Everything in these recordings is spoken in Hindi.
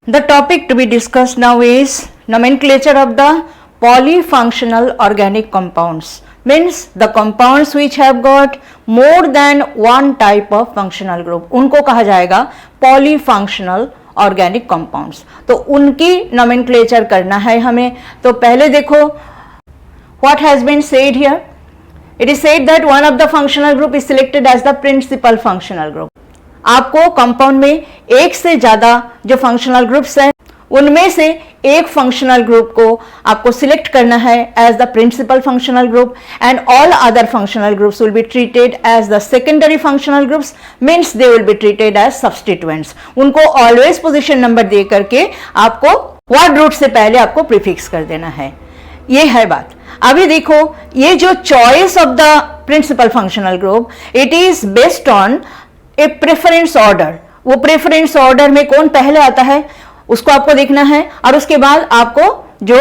The topic to be discussed now is nomenclature of the polyfunctional organic compounds. Means the compounds which have got more than one type of functional group, उनको कहा जाएगा polyfunctional organic compounds. तो उनकी nomenclature करना है हमें. तो पहले देखो what has been said here. It is said that one of the functional group is selected as the principal functional group. आपको कंपाउंड में एक से ज्यादा जो फंक्शनल ग्रुप्स हैं उनमें से एक फंक्शनल ग्रुप को आपको सिलेक्ट करना है as the principal functional group and all other functional groups will be treated as the secondary functional groups. Means they will be treated as substituents. उनको ऑलवेज पोजीशन नंबर दे करके आपको वर्ड रूट से पहले आपको प्रीफिक्स कर देना है. ये है बात. अभी देखो ये जो choice of the principal functional group it is based on a preference order. वो प्रेफरेंस ऑर्डर में कौन पहले आता है उसको आपको देखना है और उसके बाद आपको जो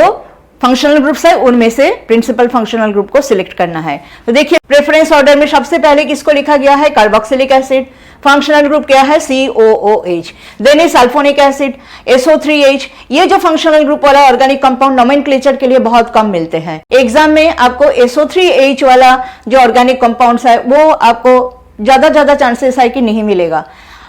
फंक्शनल ग्रुप्स है उनमें से प्रिंसिपल फंक्शनल ग्रुप को सिलेक्ट करना है. तो देखिए प्रेफरेंस ऑर्डर में सबसे पहले किसको लिखा गया है कार्बोक्सिलिक एसिड. फंक्शनल ग्रुप क्या है COOH. Then is sulphonic acid SO3H. ये जो फंक्शनल ग्रुप वाला ऑर्गेनिक कंपाउंड नोमेनक्लेचर के लिए बहुत कम मिलते हैं. एग्जाम में आपको SO3H वाला जो ऑर्गेनिक कंपाउंड्स है वो आपको ज्यादा चांसेस है कि नहीं मिलेगा.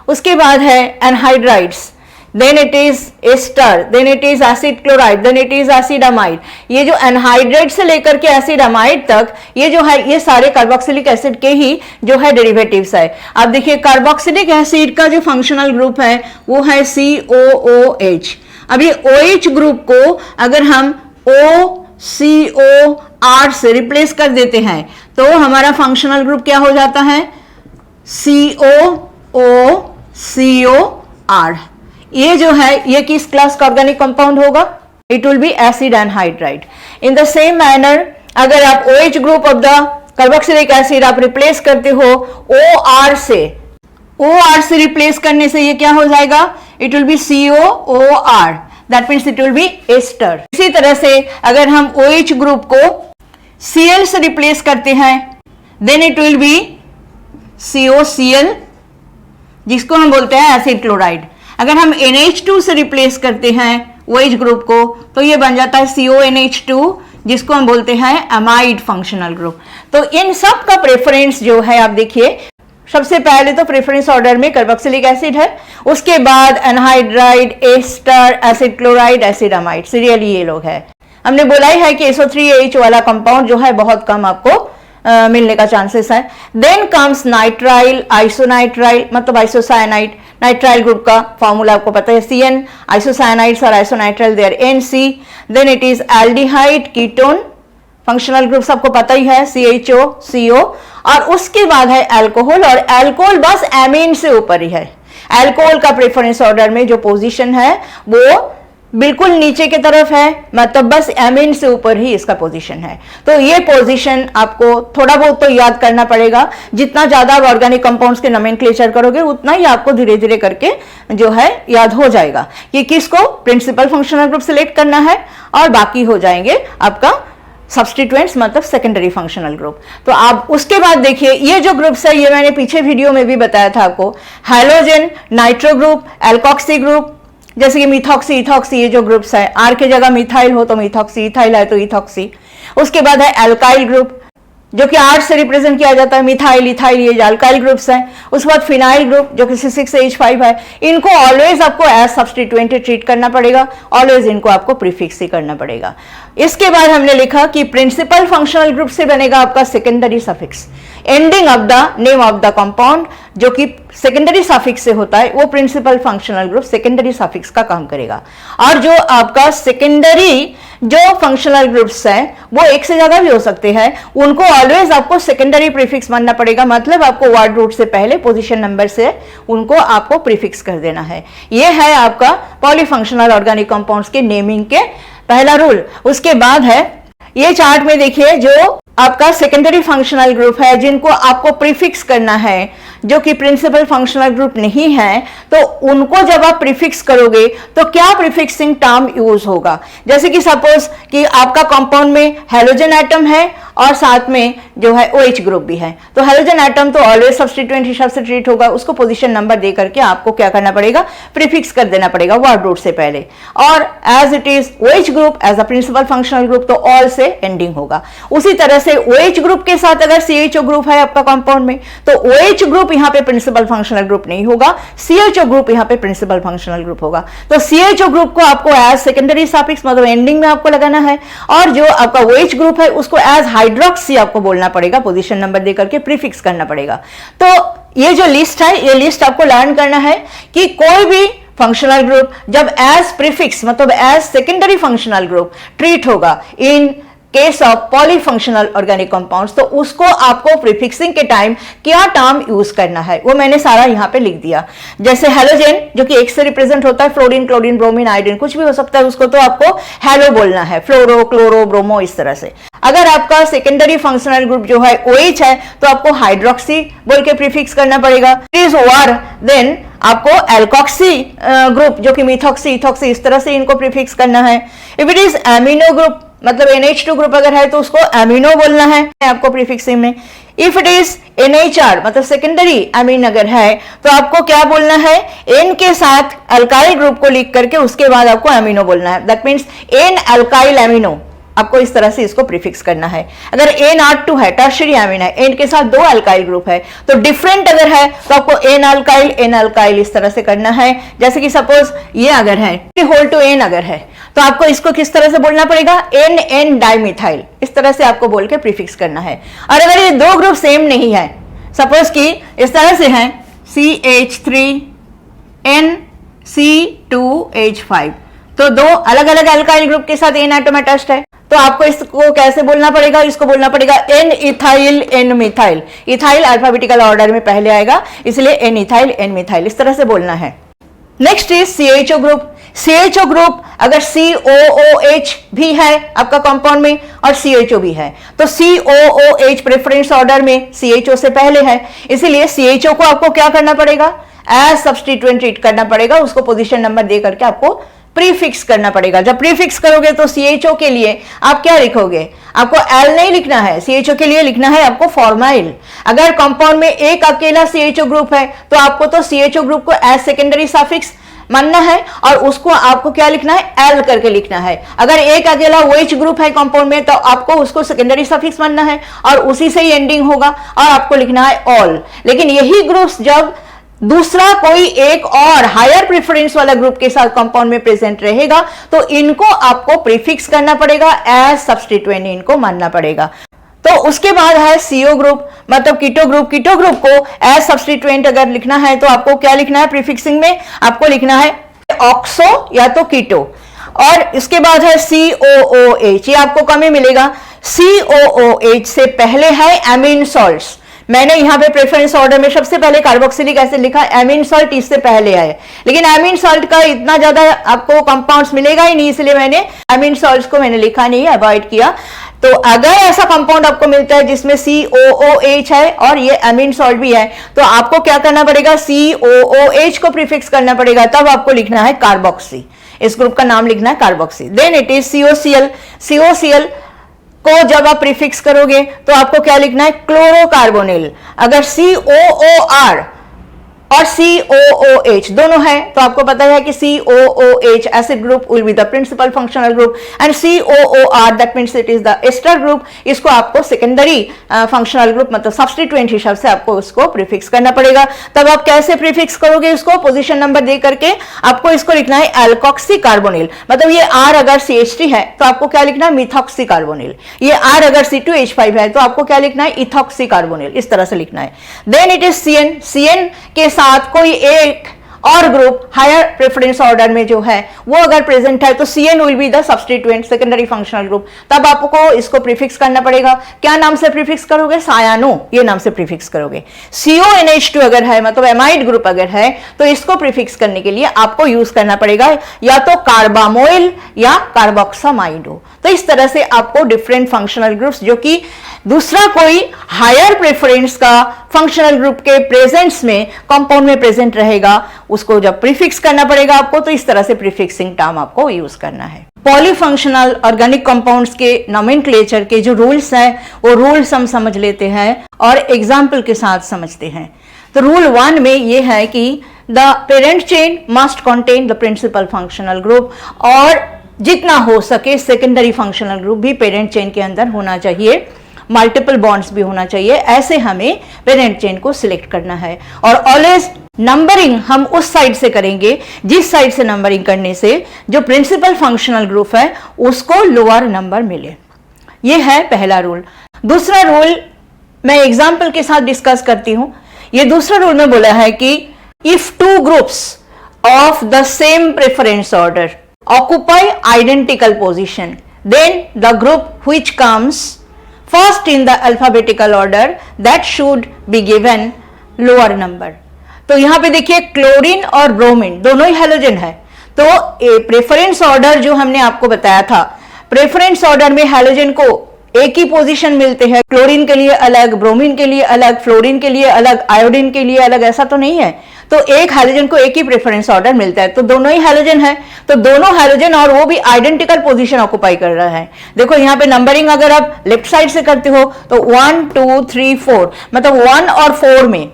उसके बाद है anhydrides. Then it is ester. Then it is acid chloride. Then it is acid amide. ये जो एनहाइड्राइड से लेकर के एसिड अमाइड तक ये जो है ये सारे कार्बोक्सिलिक एसिड के ही जो है डेरिवेटिव्स है. आप देखिए कार्बोक्सिलिक एसिड का जो फंक्शनल ग्रुप है वो है COOH. अब ये OH ग्रुप को अगर हम OCOR से रिप्लेस कर देते हैं तो हमारा फंक्शनल ग्रुप क्या हो जाता है COOCOR. ये जो है ये किस क्लास का ऑर्गेनिक कंपाउंड होगा. It will B acid anhydride. In the same manner अगर आप OH group of the carboxylic acid आप रिप्लेस करते हो OR से रिप्लेस करने से ये क्या हो जाएगा it will be COOR. That means it will be ester. इसी तरह से अगर हम OH ग्रुप को Cl से रिप्लेस करते हैं then it will be COCl जिसको हम बोलते हैं एसिड क्लोराइड. अगर हम NH2 से रिप्लेस करते हैं OH ग्रुप को तो ये बन जाता है CONH2 जिसको हम बोलते हैं अमाइड फंक्शनल ग्रुप. तो इन सब का प्रेफरेंस जो है आप देखिए सबसे पहले तो प्रेफरेंस ऑर्डर में कार्बोक्सिलिक एसिड है. उसके बाद anhydride ester acid chloride acid amide serially ये लोग है. हमने बोला ही है कि SO3H वाला कंपाउंड जो है बहुत कम आपको मिलने का चांसेस है. देन कम्स नाइट्राइल आइसोनाइट्राइल मतलब आइसोसाइनाइड. नाइट्राइल ग्रुप का फॉर्मूला आपको पता है CN. आइसोसाइनाइड्स और isonitrile there NC. Then it is aldehyde ketone. Functional group सबको पता ही है CHO CO. और उसके बाद है अल्कोहल और अल्कोहल बस एमीन से ऊपर ही है. अल्कोहल का प्रेफरेंस ऑर्डर में जो पोजीशन है वो बिल्कुल नीचे की तरफ है मतलब बस एमीन से ऊपर ही इसका पोजीशन है. तो ये पोजीशन आपको थोड़ा बहुत तो याद करना पड़ेगा. जितना ज्यादा आप ऑर्गेनिक कंपाउंड्स के नोमेनक्लेचर करोगे उतना ही आपको धीरे धीरे करके जो है याद हो जाएगा कि किसको प्रिंसिपल फंक्शनल ग्रुप सिलेक्ट करना है और बाकी हो जाएंगे आपका सब्स्टिट्यूएंट्स मतलब सेकेंडरी फंक्शनल ग्रुप. तो आप उसके बाद देखिए ये जो ग्रुप्स है ये मैंने पीछे वीडियो में भी बताया था आपको. Halogen nitro group alkoxy group जैसे कि मिथॉक्सी इथॉक्सी ये जो ग्रुप्स है. आर की जगह मिथाइल हो तो मिथॉक्सी इथाइल है तो इथॉक्सी. उसके बाद है एल्काइल ग्रुप जो कि आर से रिप्रेजेंट किया जाता है. मिथाइल इथाइल ये अल्काइल ग्रुप्स हैं. उसके बाद फिनाइल ग्रुप जो कि C6H5 है. इनको ऑलवेज आपको एज सब्स्टिट्यूएंट ट्रीट करना पड़ेगा. ऑलवेज इनको आपको प्रीफिक्स ही करना पड़ेगा. इसके बाद हमने लिखा कि प्रिंसिपल फंक्शनल ग्रुप से बनेगा आपका secondary suffix. Ending of the name of the compound जो कि सेकेंडरी सफिक्स से होता है वो principal functional group secondary suffix का काम करेगा. और जो आपका सेकेंडरी जो फंक्शनल ग्रुप्स हैं वो एक से ज्यादा भी हो सकते हैं. उनको ऑलवेज आपको सेकेंडरी प्रीफिक्स मानना पड़ेगा. मतलब आपको वर्ड रूट से पहले पोजीशन नंबर से उनको आपको प्रीफिक्स कर देना है. ये है आपका पॉलीफंक्शनल ऑर्गेनिक कंपाउंड्स के नेमिंग के पहला रूल. उसके बाद है ये चार्ट में देखिए जो आपका सेकेंडरी फंक्शनल ग्रुप है जिनको आपको प्रीफिक्स करना है जो कि प्रिंसिपल फंक्शनल ग्रुप नहीं है तो उनको जब आप प्रीफिक्स करोगे तो क्या प्रीफिक्सिंग टर्म यूज होगा. जैसे कि सपोज कि आपका कंपाउंड में हेलोजन एटम है और साथ में जो है OH ग्रुप भी है। तो हेलोजन एटम तो ऑलवेज सब्स्टिट्यूएंट हिसाब से ट्रीट होगा, उसको पोजीशन नंबर दे करके आपको क्या करना पड़ेगा, प्रीफिक्स कर देना पड़ेगा वर्ड रूट से पहले। और as it is OH group as a principal functional group तो ऑल से एंडिंग होगा। उसी तरह से OH ग्रुप के साथ अगर CHO ग्रुप है आपका कंपाउंड में तो OH ग्रुप यहाँ पे प्रिंसिपल फंक्शनल ग्रुप नहीं होगा, CHO ग्रुप यहाँ पे प्रिंसिपल फंक्शनल ग्रुप होगा। तो CHO ग्रुप को आपको एज सेकेंडरी सफिक्स मतलब एंडिंग में आपको लगाना है, और जो आपका OH ग्रुप है उसको एज हाइड्रोक्सी आपको बोलना पड़ेगा, पोजीशन नंबर देकर के प्रीफिक्स करना पड़ेगा। तो ये जो लिस्ट है, ये लिस्ट आपको लर्न करना है कि कोई भी फंक्शनल ग्रुप जब एज प्रीफिक्स मतलब as secondary functional group treat होगा in case of polyfunctional organic compounds, तो उसको आपको प्रीफिक्सिंग के टाइम क्या टर्म यूज करना है वो मैंने सारा यहां पे लिख दिया। जैसे हेलोजन जो कि एक से रिप्रेजेंट होता है, फ्लोरीन, क्लोरीन, ब्रोमीन, आयोडीन कुछ भी हो सकता है, उसको तो आपको हेलो बोलना है, फ्लोरो, क्लोरो, ब्रोमो इस तरह से। अगर आपका सेकेंडरी फंक्शनल ग्रुप जो है OH है तो आपको हाइड्रोक्सी बोल के प्रीफिक्स करना पड़ेगा। इज OR देन आपको एल्कोक्सी ग्रुप जो कि मिथॉक्सी, इथॉक्सी इस तरह से इनको प्रीफिक्स करना है। If it is amino group मतलब NH2 ग्रुप अगर है तो उसको एमिनो बोलना है आपको प्रीफिक्सिंग में। इफ इट इज NHR मतलब सेकेंडरी एमीन अगर है तो आपको क्या बोलना है, N के साथ अल्काइल ग्रुप को लिख करके उसके बाद आपको एमिनो बोलना है, that means N alkyl amino, आपको इस तरह से इसको प्रीफिक्स करना है। अगर NR2 है, टर्शियरी एमीन है, N के साथ 2 अल्काइल ग्रुप है, तो डिफरेंट अगर है तो आपको N अल्काइल इस तरह से करना है। जैसे कि सपोज ये अगर है होल टू N अगर है तो आपको इसको किस तरह से बोलना पड़ेगा, NN डाइमिथाइल, इस तरह से आपको बोल के प्रीफिक्स करना है। और अगर ये 2 ग्रुप सेम नहीं है, सपोज कि इस तरह से है CH3NC2H5, तो 2 अलग अलग अल्काइल ग्रुप के साथ N एटम अटैच्ड है, तो आपको इसको कैसे बोलना पड़ेगा, इसको बोलना पड़ेगा N ethyl N methyl. Ethyl alphabetical order में पहले आएगा इसलिए N इथाइल N मिथाइल इस तरह से बोलना है। Next is CHO group. CHO group अगर COOH भी है आपका कंपाउंड में और CHO भी है तो COOH प्रेफरेंस ऑर्डर में CHO से पहले है, इसीलिए CHO को आपको क्या करना पड़ेगा, एज सब्स्टिट्यूएंट ट्रीट करना पड़ेगा, उसको पोजीशन नंबर दे करके आपको प्रीफिक्स करना पड़ेगा। जब प्रीफिक्स करोगे तो CHO के लिए आप क्या लिखोगे, आपको L नहीं लिखना है, CHO के लिए लिखना है आपको फॉर्माइल। अगर कंपाउंड में एक अकेला CHO ग्रुप है तो आपको तो CHO ग्रुप को एज सेकेंडरी सफिक्स मानना है और उसको आपको क्या लिखना है, L करके लिखना है। अगर एक अकेला OH ग्रुप है कंपाउंड में तो आपको उसको सेकेंडरी सफिक्स मानना है और उसी से ही एंडिंग होगा और आपको लिखना है ऑल। लेकिन यही ग्रुप्स जब दूसरा कोई एक और हायर प्रेफरेंस वाला ग्रुप के साथ कंपाउंड में प्रेजेंट रहेगा तो इनको आपको प्रीफिक्स करना पड़ेगा, एज सब्स्टिट्यूएंट इनको मानना पड़ेगा। तो उसके बाद है CO ग्रुप मतलब कीटो ग्रुप। कीटो ग्रुप को एज सब्स्टिट्यूएंट अगर लिखना है तो आपको क्या लिखना है, प्रीफिक्सिंग में आपको लिखना है ऑक्सो या तो कीटो। और इसके बाद है COOH, ये आपको कम ही मिलेगा। COOH से पहले है एमीन सॉल्ट्स। मैंने यहाँ पे प्रेफरेंस ऑर्डर में सबसे पहले कार्बोक्सिलिक एसिड लिखा, एमीन सॉल्ट इससे पहले है, लेकिन एमीन सॉल्ट का इतना ज्यादा आपको कंपाउंड्स मिलेगा ही नहीं, इसलिए मैंने एमीन सॉल्ट्स को मैंने लिखा नहीं, अवॉइड किया। तो अगर ऐसा कंपाउंड आपको मिलता है जिसमें COOH है और ये एमीन सॉल्ट भी है तो आपको क्या करना पड़ेगा, COOH को प्रीफिक्स करना पड़ेगा, तब आपको लिखना है कार्बोक्सी, इस ग्रुप का नाम लिखना है carboxy. Then it is COCl। COCl को जब आप प्रीफिक्स करोगे तो आपको क्या लिखना है, क्लोरोकार्बोनिल। अगर COOR और COOH दोनों है तो आपको पता है कि COOH acid group will be the principal functional group and COOR that means it is the ester group. इसको आपको सेकेंडरी फंक्शनल ग्रुप मतलब सब्स्टिट्यूएंट हिसाब से आपको उसको प्रीफिक्स करना पड़ेगा। तब आप कैसे प्रीफिक्स करोगे, इसको पोजीशन नंबर दे करके आपको इसको लिखना है एल्कोक्सी कार्बोनिल। मतलब ये R अगर CH3 है तो आपको क्या लिखना है, मिथॉक्सी कार्बोनिल। ये R अगर C2H5 है तो आपको क्या लिखना है, इथॉक्सी कार्बोनिल, इस तरह से लिखना है। Then it is CN। CN के साथ कोई एक और ग्रुप हायर प्रेफरेंस ऑर्डर में जो है वो अगर प्रेजेंट है तो CN will be the substituent secondary functional group. तब आपको इसको प्रीफिक्स करना पड़ेगा। क्या नाम से प्रीफिक्स करोगे, सायानो, ये नाम से प्रीफिक्स करोगे। CONH2 अगर है मतलब एमाइड ग्रुप अगर है तो इसको प्रीफिक्स करने के लिए आपको यूज करना पड़ेगा या तो कार्बामोइल या कार्बोक्सामाइडो। तो इस तरह से आपको डिफरेंट फंक्शनल ग्रुप्स जो कि दूसरा कोई हायर प्रेफरेंस का फंक्शनल ग्रुप के प्रेजेंस में कंपाउंड में प्रेजेंट रहेगा उसको जब प्रीफिक्स करना पड़ेगा आपको, तो इस तरह से प्रीफिक्सिंग टर्म आपको यूज करना है। पॉलीफंक्शनल ऑर्गेनिक कंपाउंड्स के नोमेनक्लेचर के जो रूल्स हैं वो रूल्स हम समझ लेते हैं और एग्जाम्पल के साथ समझते हैं। तो रूल 1 में ये है कि the parent chain must contain the principal functional group, और जितना हो सके सेकेंडरी फंक्शनल ग्रुप भी पेरेंट चेन के अंदर होना चाहिए, मल्टीपल बॉन्ड्स भी होना चाहिए। ऐसे हमें पेरेंट चेन को सिलेक्ट करना है। और ऑलवेज नंबरिंग हम उस साइड से करेंगे जिस साइड से नंबरिंग करने से जो प्रिंसिपल फंक्शनल ग्रुप है उसको लोअर नंबर मिले। यह है पहला रूल। दूसरा रूल मैं एग्जाम्पल के साथ डिस्कस करती हूं। यह दूसरा रूल में बोला है कि if two groups of the same preference order occupy identical position, then the group which comes first in the alphabetical order that should be given lower number. तो यहां पे देखिए क्लोरीन और ब्रोमीन दोनों ही हैलोजन है। तो प्रेफरेंस ऑर्डर जो हमने आपको बताया था, प्रेफरेंस ऑर्डर में हैलोजन को एक ही पोजीशन मिलते हैं, क्लोरीन के लिए अलग, ब्रोमीन के लिए अलग, फ्लोरीन के लिए अलग, आयोडीन के लिए अलग, ऐसा तो नहीं है। तो एक हैलोजन को एक ही प्रेफरेंस ऑर्डर मिलता है, तो दोनों ही हैलोजन है, तो दोनों हैलोजन और वो भी आइडेंटिकल पोजीशन ऑक्युपाई कर रहा है। देखो यहाँ पे नंबरिंग अगर आप लेफ्ट साइड से करते हो तो 1 2 3 4, मतलब 1 और 4 में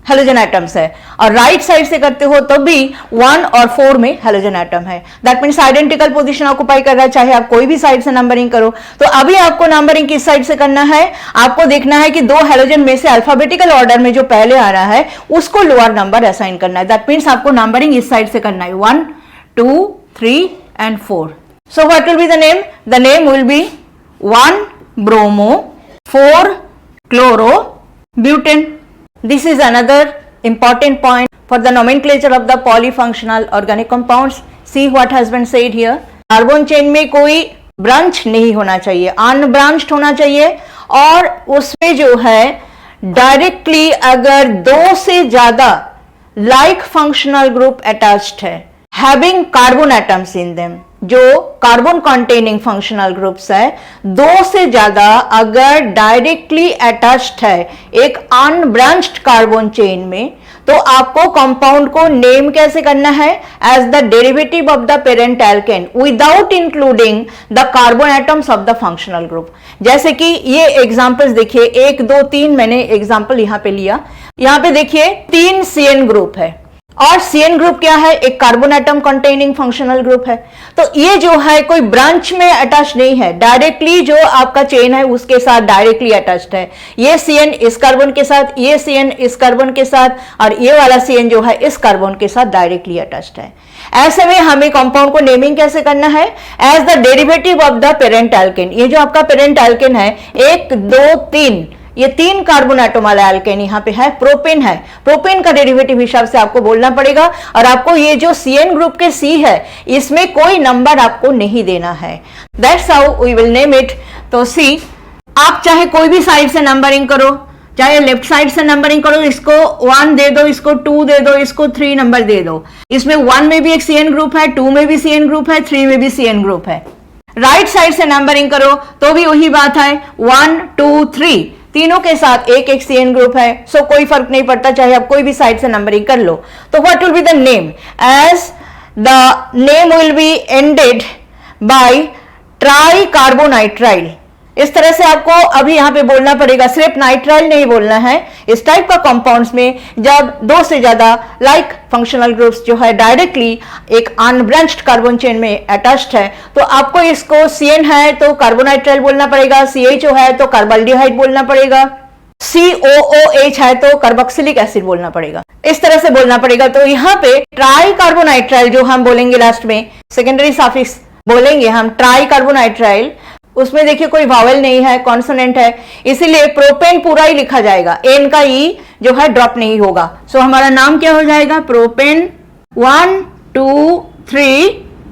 हैलोजन एटम्स है, और राइट साइड से करते हो तब भी 1 और 4 में हैलोजन एटम है। That means identical position occupy कर रहा है, चाहे आप कोई भी साइड से नंबरिंग करो। तो अभी आपको नंबरिंग किस साइड से करना है, आपको देखना है कि दो हैलोजन में से अल्फाबेटिकल ऑर्डर में जो पहले आ रहा है उसको लोअर नंबर असाइन करना है। दैट मींस आपको नंबरिंग इस साइड से करना है, 1 2 3 and 4. So what will be the name? The name will be 1 bromo, 4 chloro, butane. This is another important point for the nomenclature of the polyfunctional organic compounds. See what has been said here. Carbon chain में कोई ब्रांच नहीं होना चाहिए, अनब्रांच्ड होना चाहिए, और उसमें जो है डायरेक्टली अगर 2 से ज्यादा लाइक फंक्शनल ग्रुप अटैच्ड है, having carbon atoms in them, जो कार्बन कंटेनिंग फंक्शनल ग्रुप्स है, 2 से ज्यादा अगर डायरेक्टली अटैच्ड है एक अनब्रांच्ड कार्बन चेन में, तो आपको कंपाउंड को नेम कैसे करना है, as the derivative of the parent alkane without including the carbon atoms of the functional group. जैसे कि ये एग्जांपल्स देखिए, 1 2 3 मैंने एग्जांपल यहां पे लिया। यहां पे देखिए 3 CN ग्रुप है, और CN ग्रुप क्या है, एक carbon atom containing functional group है। तो ये जो है कोई ब्रांच में अटैच नहीं है, डायरेक्टली जो आपका चेन है उसके साथ डायरेक्टली अटैच्ड है। ये CN इस कार्बन के साथ, ये CN इस कार्बन के साथ, और ये वाला CN जो है इस कार्बन के साथ डायरेक्टली अटैच्ड है। ऐसे में हमें कंपाउंड को नेमिंग कैसे करना है, as the derivative of the parent alkane. ये जो आपका पेरेंट एल्केन है, 1 2 3, ये 3 कार्बन एटम वाला एल्केन यहाँ पे है, प्रोपेन है। प्रोपेन का डेरिवेटिव हिसाब से आपको बोलना पड़ेगा, और आपको ये जो CN ग्रुप के C है इसमें कोई नंबर आपको नहीं देना है। That's how we will name it. तो C आप चाहे कोई भी साइड से नंबरिंग करो, चाहे लेफ्ट साइड से नंबरिंग करो, इसको 1 दे दो, इसको 2 दे दो, इसको 3 नंबर दे दो। इसमें 1 में भी एक CN ग्रुप है, 2 में भी CN ग्रुप है, 3 में भी CN ग्रुप है। राइट साइड से नंबरिंग करो तो भी वही बात है, 1 2 3, तीनों के साथ एक एक CN ग्रुप है। सो कोई फर्क नहीं पड़ता, चाहे आप कोई भी साइड से नंबरिंग कर लो। तो what will be the name, as the name will be ended by tricarbonitrile. इस तरह से आपको अभी यहां पे बोलना पड़ेगा, सिर्फ नाइट्राइल नहीं बोलना है। इस टाइप का कंपाउंड्स में जब 2 से ज्यादा लाइक फंक्शनल ग्रुप्स जो है डायरेक्टली एक अनब्रांच्ड कार्बन चेन में अटैच्ड है, तो आपको इसको CN है तो कार्बोनाइट्राइल बोलना पड़ेगा, CHO है तो कार्बल्डिहाइड बोलना पड़ेगा, COOH है तो कार्बोक्सिलिक एसिड बोलना पड़ेगा। इस तरह से बोलना पड़ेगा। तो यहाँ पे ट्राइकार्बोनाइट्राइल जो हम बोलेंगे लास्ट में, सेकेंडरी सफिक्स बोलेंगे हम ट्राइकार्बोनाइट्राइल, उसमें देखिए कोई वावेल नहीं है, कॉन्सोनेंट है, इसीलिए प्रोपेन पूरा ही लिखा जाएगा, एन का ई जो है ड्रॉप नहीं होगा। सो हमारा नाम क्या हो जाएगा, प्रोपेन 1 2 3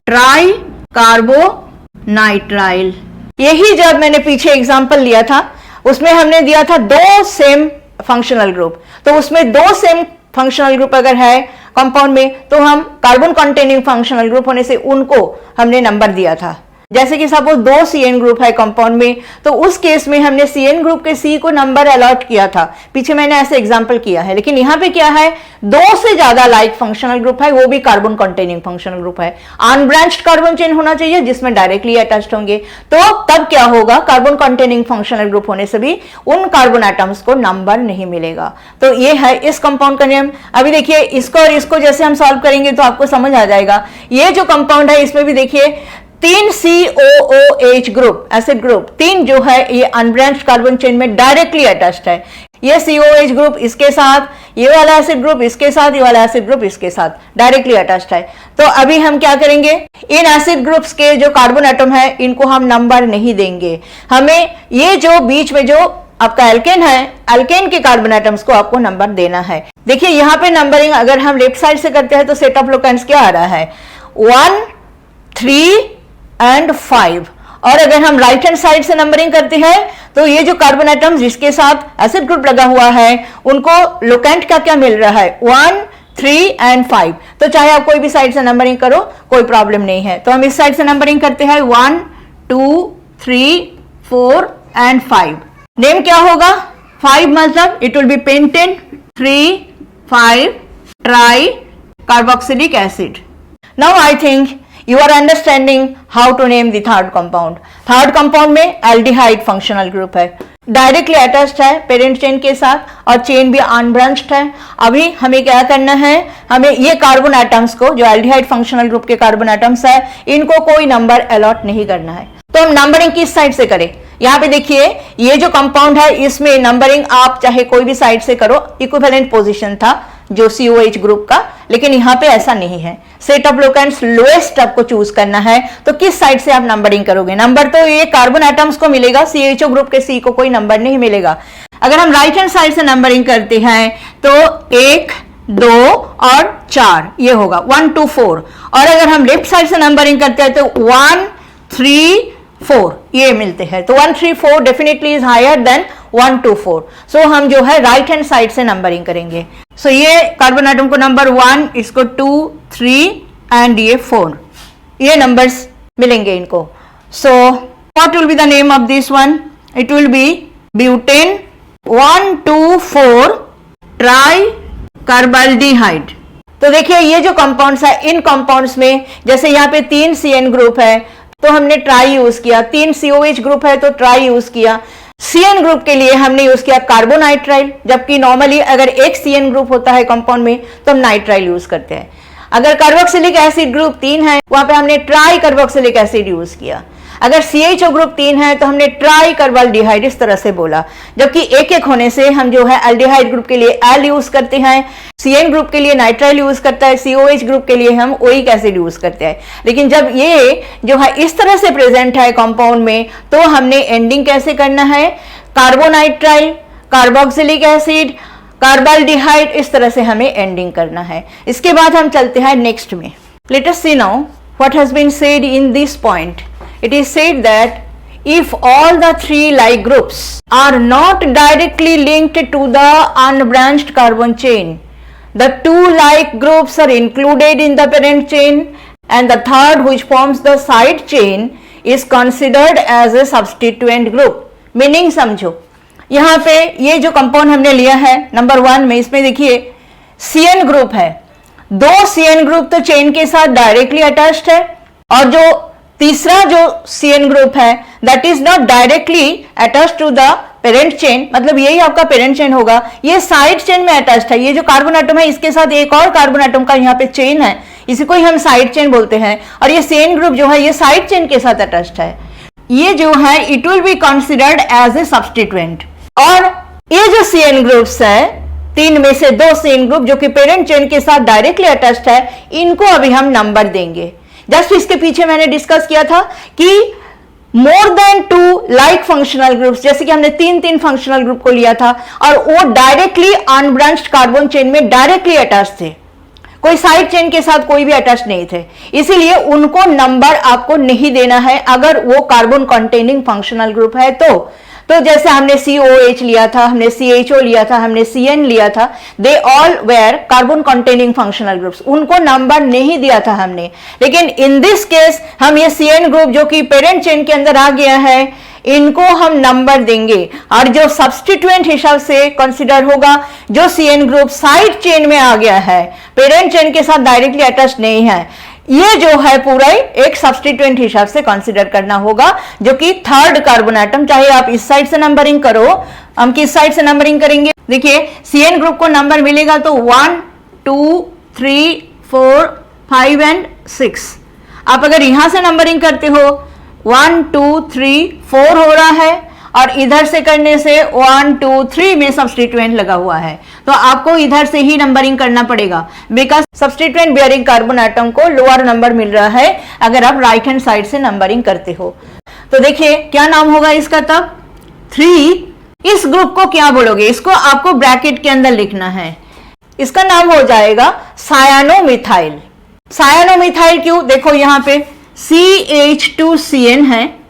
ट्राई कार्बोनाइट्राइल। यही जब मैंने पीछे एग्जांपल लिया था उसमें हमने दिया था 2 सेम फंक्शनल ग्रुप, तो उसमें 2 सेम फंक्शनल ग्रुप अगर है कंपाउंड में तो हम कार्बन कंटेनिंग फंक्शनल ग्रुप होने से उनको हमने नंबर दिया था। जैसे कि सपोज 2 CN ग्रुप है कंपाउंड में, तो उस केस में हमने CN ग्रुप के C को नंबर अलॉट किया था, पीछे मैंने ऐसे एग्जांपल किया है। लेकिन यहाँ पे क्या है, 2 से ज्यादा लाइक फंक्शनल ग्रुप है, वो भी कार्बन कंटेनिंग फंक्शनल ग्रुप है। अनब्रांच्ड कार्बन चेन होना चाहिए जिसमें डायरेक्टली अटैच्ड होंगे, तो तब क्या होगा, कार्बन कंटेनिंग फंक्शनल ग्रुप होने से भी उन कार्बन एटम्स को नंबर नहीं मिलेगा। तो ये है इस कंपाउंड का नियम। अभी देखिए इसको और इसको जैसे हम सॉल्व करेंगे तो आपको समझ आ जाएगा। ये जो कंपाउंड है इसमें भी देखिए 3 COOH ग्रुप, एसिड ग्रुप 3 जो है ये अनब्रांच्ड कार्बन चेन में डायरेक्टली अटैच्ड है। ये COH ग्रुप इसके साथ, ये वाला एसिड ग्रुप इसके साथ, ये वाला एसिड ग्रुप इसके साथ डायरेक्टली अटैच्ड है। तो अभी हम क्या करेंगे, इन एसिड ग्रुप्स के जो कार्बन एटम है इनको हम नंबर नहीं देंगे। हमें ये जो बीच में जो आपका एल्केन है, एल्केन के कार्बन एटम्स को आपको नंबर देना है। देखिए यहाँ पे नंबरिंग अगर हम लेफ्ट साइड से करते हैं तो सेट ऑफ लोकेंट्स क्या आ रहा है, 1, 3 एंड 5। और अगर हम राइट हैंड साइड से नंबरिंग करते हैं तो ये जो कार्बन एटम्स जिसके साथ एसिड ग्रुप लगा हुआ है उनको लोकेंट का क्या मिल रहा है, 1, 3 एंड 5। तो चाहे आप कोई भी साइड से नंबरिंग करो कोई प्रॉब्लम नहीं है। तो हम इस साइड से नंबरिंग करते हैं 1, 2, 3, 4 एंड 5। नेम क्या होगा, 5 मतलब it will B pentane 3, 5 try carboxylic acid. Now I think you are understanding how to name the third compound. Third compound में एल्डिहाइड फंक्शनल ग्रुप है, डायरेक्टली अटैच्ड है पेरेंट चेन के साथ और चेन भी अनब्रांच्ड है। अभी हमें क्या करना है, हमें ये कार्बन एटम्स को, जो एल्डिहाइड फंक्शनल ग्रुप के कार्बन एटम्स है, इनको कोई नंबर अलॉट नहीं करना है। तो हम नंबरिंग किस साइड से करें, यहाँ पे देखिए ये जो कंपाउंड है इसमें नंबरिंग आप चाहे कोई भी साइड से करो, इक्विवेलेंट पोजीशन था जो COH ग्रुप का, लेकिन यहाँ पे ऐसा नहीं है। सेट ऑफ लोकेंट्स लोएस्ट आपको चूज करना है, तो किस साइड से आप नंबरिंग करोगे, नंबर तो ये कार्बन एटम्स को मिलेगा, CHO ग्रुप के C को कोई नंबर नहीं मिलेगा। अगर हम राइट हैंड साइड से नंबरिंग करते हैं तो 1, 2 और 4 ये होगा 1, 2, 4। और अगर हम लेफ्ट साइड से नंबरिंग करते हैं तो 1, 3, 4 ये मिलते हैं। तो 1, 3, 4 डेफिनेटली इज हायर देन 1, 2, 4। सो हम जो है राइट हैंड साइड से नंबरिंग करेंगे। सो ये कार्बन एटम को नंबर 1, इसको 2, 3 एंड ये 4 ये नंबर्स मिलेंगे इनको। So what will be the name of this one, it will B butane 1, 2, 4 try carbaldehyde. तो देखिए ये जो कंपाउंड्स है, इन कंपाउंड्स में जैसे यहाँ पे 3 CN ग्रुप है तो हमने ट्राई यूज किया, 3 COH ग्रुप है तो ट्राई यूज किया। CN ग्रुप के लिए हमने यूज किया कार्बोनाइट्राइल, जबकि नॉर्मली अगर एक CN ग्रुप होता है कंपाउंड में तो हम नाइट्राइल यूज करते हैं। अगर कार्बोक्सिलिक एसिड ग्रुप 3 है वहां पे हमने ट्राई कार्बोक्सिलिक एसिड यूज किया। अगर CHO ग्रुप 3 है तो हमने ट्राई कार्बाल्डिहाइड इस तरह से बोला, जबकि एक एक होने से हम जो है एल्डिहाइड ग्रुप के लिए एल यूज करते हैं, CN ग्रुप के लिए नाइट्राइल यूज करता है, COH ग्रुप के लिए हम ओइक एसिड यूज करते हैं। लेकिन जब ये जो है इस तरह से प्रेजेंट है कंपाउंड में तो हमने एंडिंग कैसे करना है, कार्बोनाइट्राइल, कार्बोक्सिलिक एसिड, कार्बाल्डिहाइड, इस तरह से हमें एंडिंग करना है। इसके बाद हम चलते हैं नेक्स्ट में। Let us see now what has been said in this point. It is said that if all the 3 like groups are not directly linked to the unbranched carbon chain, the 2 like groups are included in the parent chain and the third which forms the side chain is considered as a substituent group. Meaning समझो, यहाँ पे ये जो कंपाउंड हमने लिया है नंबर 1 में, इसमें देखिए CN ग्रुप है, 2 CN ग्रुप तो चेन के साथ डायरेक्टली अटैच्ड है और जो तीसरा जो CN ग्रुप है that is not directly attached to the parent chain, मतलब यही आपका पेरेंट चेन होगा, ये साइड चेन में अटैच्ड है। ये जो कार्बन एटम है इसके साथ एक और कार्बन एटम का यहाँ पे चेन है, इसी को ही हम साइड चेन बोलते हैं। और ये CN ग्रुप जो है ये साइड चेन के साथ अटैच्ड है, ये जो है it will be considered as a substituent. और ये जो CN ग्रुप्स है, 3 में से 2 CN ग्रुप जो कि पेरेंट चेन के साथ डायरेक्टली अटैच्ड है, इनको अभी हम नंबर देंगे। जस्ट इसके पीछे मैंने डिस्कस किया था कि more than 2 like functional groups, जैसे कि हमने 3 फंक्शनल ग्रुप को लिया था और वो डायरेक्टली अनब्रांच्ड कार्बन चेन में डायरेक्टली अटैच थे, कोई साइड चेन के साथ कोई भी अटैच नहीं थे, इसीलिए उनको नंबर आपको नहीं देना है अगर वो कार्बन कंटेनिंग फंक्शनल ग्रुप है तो तो जैसे हमने COH लिया था, हमने CHO लिया था, हमने CN लिया था, they all were carbon containing functional groups, उनको नंबर नहीं दिया था हमने। लेकिन इन दिस केस हम ये CN ग्रुप जो कि पेरेंट चेन के अंदर आ गया है, इनको हम नंबर देंगे और जो सब्स्टिट्यूएंट हिसाब से कंसीडर होगा, जो CN ग्रुप साइड चेन में आ गया है, पेरेंट चेन के साथ डायरेक्टली अटैच नहीं है, ये जो है पूरा एक सब्स्टिट्यूएंट हिसाब से कंसीडर करना होगा, जो कि थर्ड कार्बन एटम। चाहे आप इस साइड से नंबरिंग करो, हम किस साइड से नंबरिंग करेंगे? देखिए CN ग्रुप को नंबर मिलेगा तो 1 2 3 4 5 एंड 6। आप अगर यहां से नंबरिंग करते हो 1 2 3 4 हो रहा है, और इधर से करने से 1 2 3 में सब्स्टिट्यूएंट लगा हुआ है, तो आपको इधर से ही नंबरिंग करना पड़ेगा, because substituent bearing carbon atom को लोअर नंबर मिल रहा है अगर आप राइट हैंड साइड से नंबरिंग करते हो। तो देखिए क्या नाम होगा इसका तब 3। इस ग्रुप को क्या बोलोगे? इसको आपको ब्रैकेट के अंदर लिखना है, इसका नाम हो जाएगा सायानोमिथाइल। सायानोमिथाइल क्यों? देखो यहां पे CH2CN है,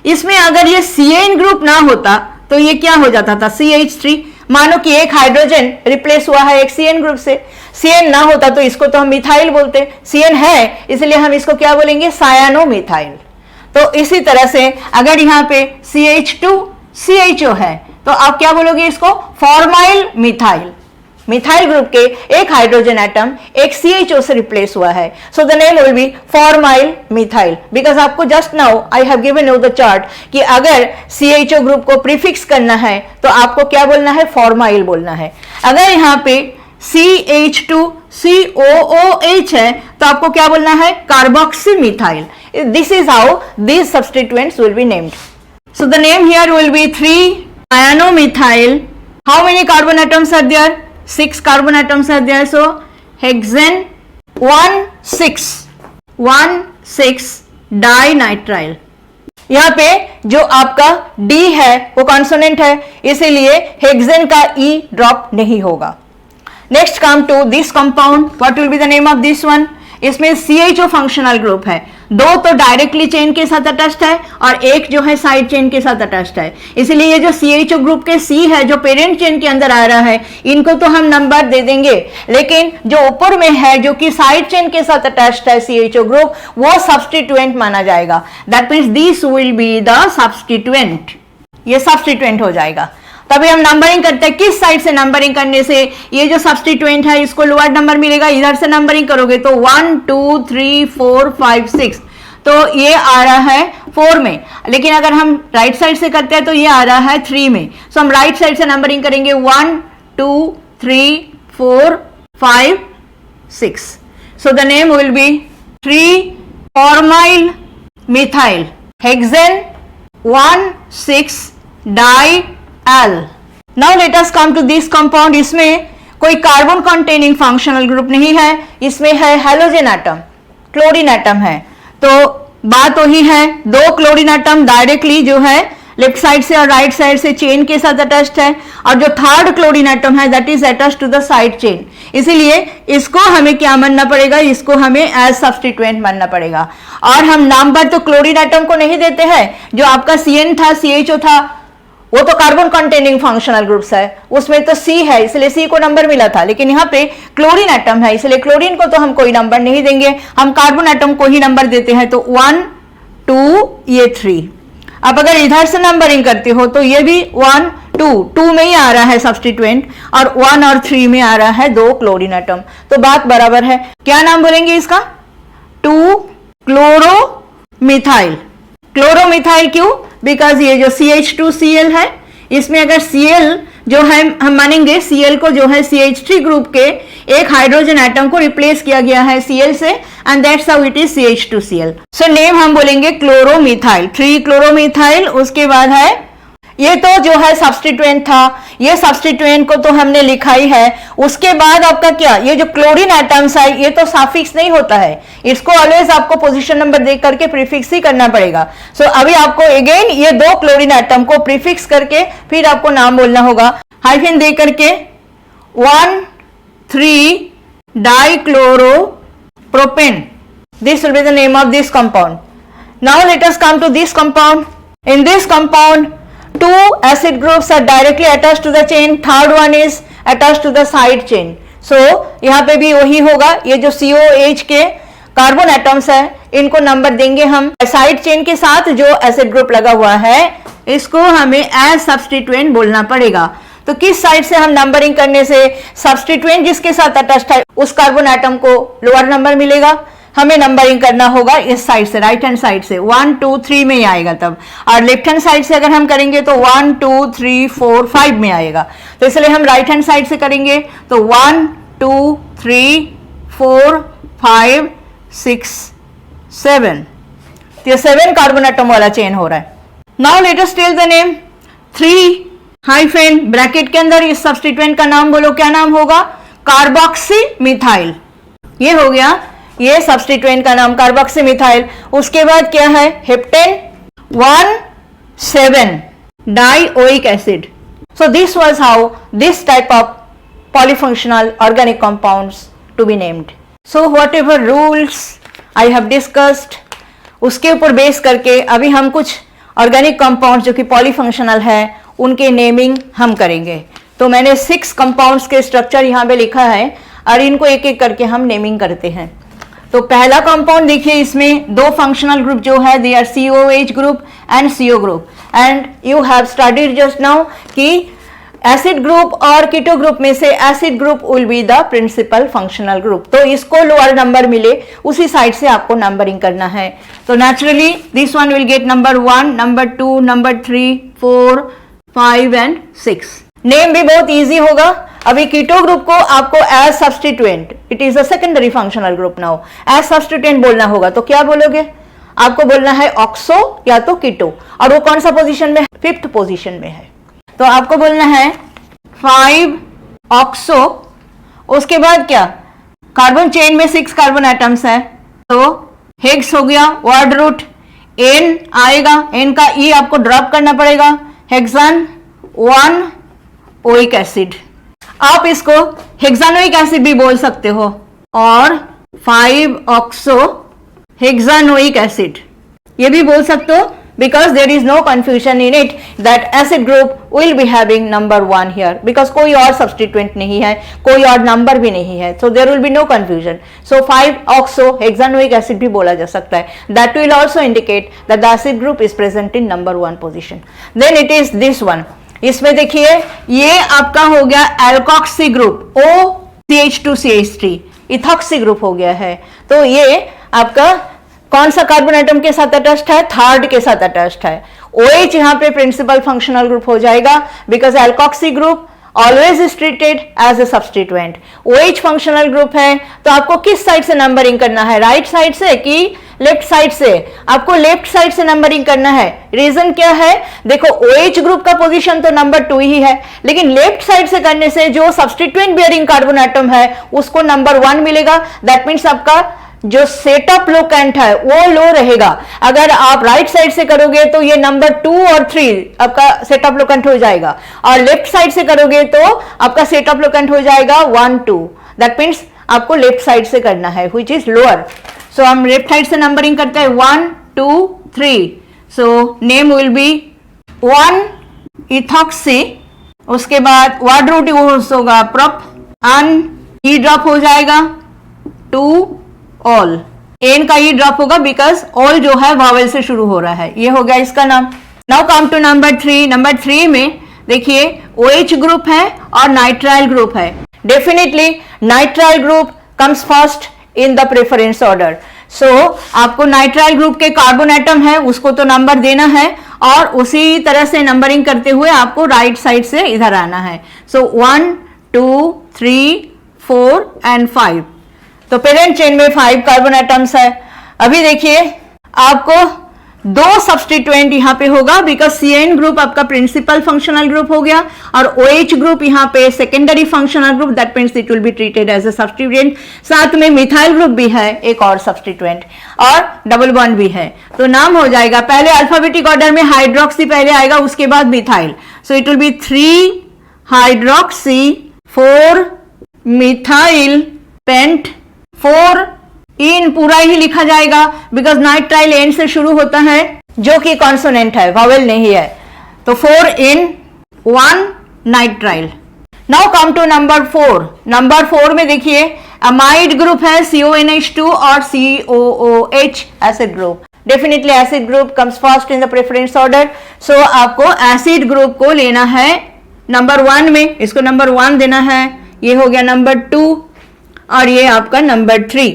इसमें अगर ये CN ग्रुप ना होता तो ये क्या हो जाता था? CH3। मानो कि एक हाइड्रोजन रिप्लेस हुआ है एक CN ग्रुप से, CN ना होता तो इसको तो हम मिथाइल बोलते, CN है इसलिए हम इसको क्या बोलेंगे? सायानोमिथाइल। तो इसी तरह से अगर यहाँ पे CH2CHO है तो आप क्या बोलोगे इसको? Formyl methyl. मिथाइल ग्रुप के एक हाइड्रोजन एटम एक CHO से रिप्लेस हुआ है, so the name will be formyl methyl, because आपको just now I have given you the chart कि अगर CHO ग्रुप को प्रीफिक्स करना है तो आपको क्या बोलना है? फॉर्माइल बोलना है। अगर यहाँ पे CH2COOH है तो आपको क्या बोलना है? Carboxy methyl. This is how these substituents will be named. So the name here will be 3-cyanomethyl. How many carbon atoms are there? 6 carbon atoms are there. So hexane 1,6 dinitrile. यहाँ पे जो आपका D है वो कॉन्सोनेंट है, इसीलिए हेक्सेन का E ड्रॉप नहीं होगा। Next come to this compound, what will be the name of this one? इसमें CHO फंक्शनल ग्रुप है, 2 तो डायरेक्टली चेन के साथ अटैच्ड है और एक जो है साइड चेन के साथ अटैच्ड है, इसलिए ये जो CHO ग्रुप के C है जो पेरेंट चेन के अंदर आ रहा है, इनको तो हम नंबर दे देंगे, लेकिन जो ऊपर में है जो कि साइड चेन के साथ अटैच्ड है CHO ग्रुप, वो सब्स्टिट्यूएंट माना जाएगा। That means this will be the substituent, ये सब्स्टिट्यूएंट हो जाएगा। तभी हम नंबरिंग करते हैं, किस साइड से नंबरिंग करने से ये जो सब्स्टिट्यूएंट है इसको लोअर नंबर मिलेगा, इधर से नंबरिंग करोगे तो 1 2 3 4 5 6, तो ये आ रहा है 4 में, लेकिन अगर हम राइट साइड से करते हैं तो ये आ रहा है 3 में। सो हम राइट साइड से नंबरिंग करेंगे 1 2 3 4 5 6। सो the name will B 3-formyl methyl hexane 1,6-dial। Now let us come to this compound. इसमें कोई कार्बन कंटेनिंग फंक्शनल ग्रुप नहीं है, इसमें है हेलोजन एटम, क्लोरीन एटम है। तो बात वही है, 2 क्लोरीन एटम डायरेक्टली जो है लेफ्ट साइड से और राइट साइड से चेन के साथ अटैच्ड है, और जो थर्ड क्लोरीन एटम है that is attached to the side chain, इसीलिए इसको हमें क्या मानना पड़ेगा? इसको हमें एज सब्स्टिट्यूएंट मानना पड़ेगा। और हम नाम पर तो क्लोरीन एटम को नहीं देते हैं, जो आपका CN था CHO था वो तो कार्बन कंटेनिंग फंक्शनल ग्रुप्स है, उसमें तो C है इसलिए C को नंबर मिला था, लेकिन यहाँ पे क्लोरीन एटम है इसलिए क्लोरीन को तो हम कोई नंबर नहीं देंगे, हम कार्बन एटम को ही नंबर देते हैं। तो 1 2 ये 3। अब अगर इधर से नंबरिंग करते हो तो ये भी 1 2 में ही आ रहा है सब्स्टिट्यूएंट, और 1 और 3 में आ रहा है 2 क्लोरीन एटम, तो बात बराबर है। क्या नाम बोलेंगे इसका? 2-क्लोरोमिथाइल। क्लोरोमिथाइल क्यों? बिकॉज ये जो CH2Cl है, इसमें अगर Cl जो है हम मानेंगे Cl को जो है CH3 ग्रुप के एक हाइड्रोजन एटम को रिप्लेस किया गया है Cl से, and that's how it is CH2Cl। So name हम बोलेंगे क्लोरोमिथाइल, 3-क्लोरोमिथाइल। उसके बाद है ये तो जो है सब्स्टिट्यूएंट था, ये सब्स्टिट्यूएंट को तो हमने लिखा ही है। उसके बाद आपका क्या, ये जो क्लोरीन एटम्स है ये तो सफिक्स नहीं होता है, इसको ऑलवेज आपको पोजीशन नंबर देख करके प्रीफिक्स ही करना पड़ेगा। सो अभी आपको अगेन ये 2 क्लोरीन एटम को प्रीफिक्स करके फिर आपको नाम बोलना होगा, हाइफन दे करके 1,3-dichloropropan। This will be the name of this compound. Now let us come to this compound. In this compound Two acid groups are directly attached to the chain. Third one is attached to the side chain. So यहाँ पे भी वही होगा, ये जो COH के कार्बन एटम्स है इनको नंबर देंगे हम। साइड चेन के साथ जो एसिड ग्रुप लगा हुआ है इसको हमें एज सब्स्टिट्यूएंट बोलना पड़ेगा। तो किस साइड से हम नंबरिंग करने से सब्स्टिट्यूएंट जिसके साथ अटैच्ड है उस कार्बन एटम को लोअर नंबर मिलेगा, हमें नंबरिंग करना होगा इस साइड से, राइट हैंड साइड से। 1 2 3 में ही आएगा तब, और लेफ्ट हैंड साइड से अगर हम करेंगे तो 1 2 3 4 5 में आएगा। तो इसलिए हम राइट हैंड साइड से करेंगे तो 1 2 3 4 5 6 7, तो ये 7 कार्बन एटम वाला चेन हो रहा है। Now let us tell the name. 3 hyphen bracket के अंदर इस सब्स्टिट्यूएंट का नाम बोलो, क्या नाम होगा? Carboxy methyl. ये हो गया ये सब्स्टिट्यूएंट का नाम कार्बोक्सी मिथाइल। उसके बाद क्या है? Heptane 1 7 dioic acid. So this was how this type of polyfunctional organic compounds to be named. So whatever rules I have discussed उसके ऊपर बेस करके अभी हम कुछ ऑर्गेनिक कंपाउंड्स जो कि पॉलीफंक्शनल है उनके नेमिंग हम करेंगे। तो मैंने 6 कंपाउंड्स के स्ट्रक्चर यहाँ पे लिखा है और इनको एक एक करके हम नेमिंग करते हैं। तो पहला कंपाउंड देखिए, इसमें 2 फंक्शनल ग्रुप जो है they are COH group and CO group, and you have studied just now कि एसिड ग्रुप और कीटो ग्रुप में से acid group will be the principal functional group. तो इसको लोअर नंबर मिले उसी साइड से आपको नंबरिंग करना है। तो naturally this one will get number 1, number 2, number 3, 4, 5 and 6। Name भी बहुत इजी होगा। अभी कीटो ग्रुप को आपको as substituent, it is a secondary functional group now, as substituent बोलना होगा। तो क्या बोलोगे? आपको बोलना है ऑक्सो या तो कीटो, और वो कौन सा पोजीशन में? 5th पोजीशन में है। तो आपको बोलना है 5 ऑक्सो। उसके बाद क्या? कार्बन चेन में 6 कार्बन एटम्स है तो हेक्स हो गया, वर्ड रूट एन आएगा, एन का ई आपको ड्रॉप करना पड़ेगा, हेक्सान 1 ओइक एसिड। आप इसको हेक्सानोइक एसिड भी बोल सकते हो, और 5 ऑक्सो हेक्सानोइक एसिड ये भी बोल सकते हो, because there is no confusion in it that acid group will be having number 1 here, because कोई और substituent नहीं है, कोई और number भी नहीं है, so there will be no confusion. So 5 oxo hexanoic acid भी बोला जा सकता है, that will also indicate that the acid group is present in number 1 position. Then it is this one, इसमें देखिए ये आपका हो गया alkoxy group, OCH2CH3 ethoxy group हो गया है। तो ये आपका कौन सा कार्बन एटम के साथ अटैच्ड है? 3rd के साथ अटैच्ड है। OH यहाँ पे प्रिंसिपल फंक्शनल ग्रुप हो जाएगा, because alkoxy group always is treated as a substituent. OH functional group है, तो आपको किस साइड से नंबरिंग करना है? राइट साइड से कि लेफ्ट साइड से? आपको लेफ्ट साइड से नंबरिंग करना है। रीजन क्या है? देखो OH ग्रुप का पोजीशन तो नंबर 2 ही है, लेकिन लेफ्ट साइड से करने से जो सब्स्टिट्यूएंट बेयरिंग कार्बन एटम है उसको नंबर 1 मिलेगा। दैट मीन्स आपका जो सेटअप लोकेंट है वो लो रहेगा। अगर आप राइट साइड से करोगे तो ये नंबर 2 और 3 आपका सेटअप लोकेंट हो जाएगा, और लेफ्ट साइड से करोगे तो आपका सेटअप लोकेंट हो जाएगा 1 2। दैट मीन्स आपको लेफ्ट साइड से करना है, व्हिच इज लोअर। सो हम लेफ्ट साइड से नंबरिंग करते हैं 1 2 3। So name will B 1 ethoxy, उसके बाद वर्ड रूट होगा प्रोप, अन ई ड्रॉप हो जाएगा 2 ऑल, एन का ही ड्रॉप होगा बिकॉज ऑल जो है वावल से शुरू हो रहा है। ये हो गया इसका नाम। Now come to number 3। Number 3 में देखिए OH ग्रुप है और नाइट्राइल ग्रुप है। Definitely nitrile group comes first in the preference order. So आपको नाइट्राइल ग्रुप के कार्बन एटम है उसको तो नंबर देना है, और उसी तरह से नंबरिंग करते हुए आपको राइट साइड से इधर आना है। सो 1 2 3 4 एंड 5। तो पेरेंट चेन में 5 कार्बन एटम्स है। अभी देखिए आपको 2 सब्स्टिट्यूएंट यहाँ पे होगा, बिकॉज CN ग्रुप आपका प्रिंसिपल फंक्शनल ग्रुप हो गया और OH ग्रुप यहाँ पे secondary functional group, that means it will be treated as a substituent. साथ में मिथाइल ग्रुप भी है एक और सब्स्टिट्यूएंट, और डबल बॉन्ड भी है। तो नाम हो जाएगा, पहले अल्फाबेटिक ऑर्डर में हाइड्रोक्सी पहले आएगा, उसके बाद methyl. So it will B 3 hydroxy 4 methyl paint 4 इन पूरा ही लिखा जाएगा, बिकॉज नाइट्राइल एन से शुरू होता है जो कि कॉन्सोनेंट है, वावेल नहीं है। तो 4 in 1 nitrile. Now come to number 4। Number 4 में देखिए अमाइड ग्रुप है CONH2 और COOH acid group. Definitely acid group comes first in the preference order. So आपको एसिड ग्रुप को लेना है नंबर 1 में, इसको नंबर 1 देना है। ये हो गया नंबर 2 और ये आपका number 3।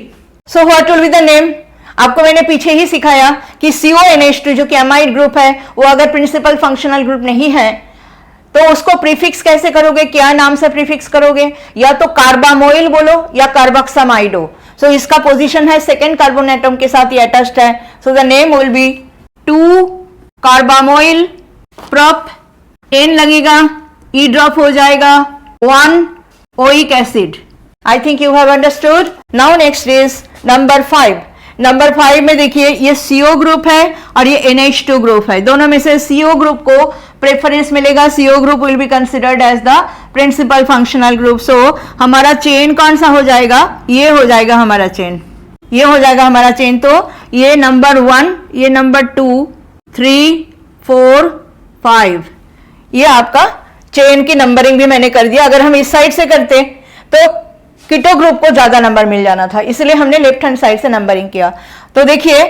So what will be the name? आपको मैंने पीछे ही सिखाया कि CONH2 जो कि अमाइड ग्रुप है, वो अगर प्रिंसिपल फंक्शनल ग्रुप नहीं है तो उसको प्रीफिक्स कैसे करोगे, क्या नाम से प्रीफिक्स करोगे? या तो कार्बामोइल बोलो या कार्बोक्सामाइड हो। सो इसका पोजीशन है सेकेंड कार्बन एटम के साथ ये अटैच्ड है। So the name will be 2 carbamoyl prop, an लगेगा, ई ड्रॉप हो जाएगा, 1 oic acid. I think you have understood. Now next is number 5। Number 5 में देखिए ये CO ग्रुप है और ये NH2 ग्रुप है। दोनों में से CO ग्रुप को प्रेफरेंस मिलेगा। CO group will be considered as the principal functional group. So हमारा चेन कौन सा हो जाएगा? ये हो जाएगा हमारा चेन, ये हो जाएगा हमारा चेन। तो ये नंबर 1, ये नंबर 2, 3, 4, 5, ये आपका चेन की नंबरिंग भी मैंने कर दिया। अगर हम इस साइड से करते तो कीटो ग्रुप को ज्यादा नंबर मिल जाना था, इसलिए हमने लेफ्ट हैंड साइड से नंबरिंग किया। तो देखिए